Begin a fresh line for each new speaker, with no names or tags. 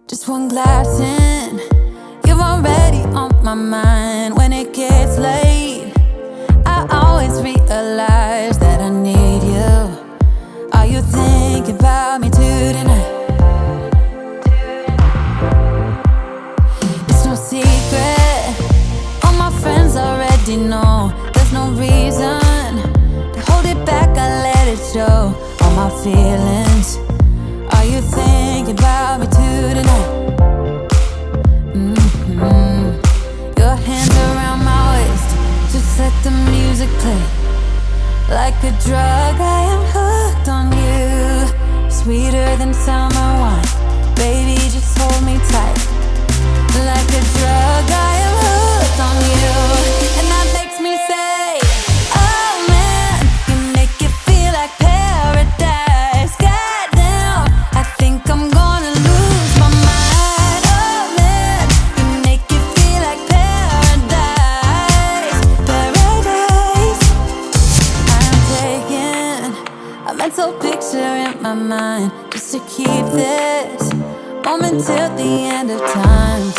Just one glass in, you're already on my mind. When it gets late, I always realize that I need you. Are you thinking about me too tonight? It's no secret, all my friends already know. There's no reason to hold it back, I let it show. All my feelings, are you thinking about me too tonight? Your hands around my waist, just let the music play. Like a drug, I am hooked on you. Sweeter than summer wine, baby, just hold me tight. Like a drug, I am hooked on you. And that makes me say, oh man, you make it feel like paradise. Goddamn, I think I'm gonna lose my mind. Oh man, you make it feel like paradise. Paradise. I'm taking a mental picture in my mind, just to keep this moment till the end of time.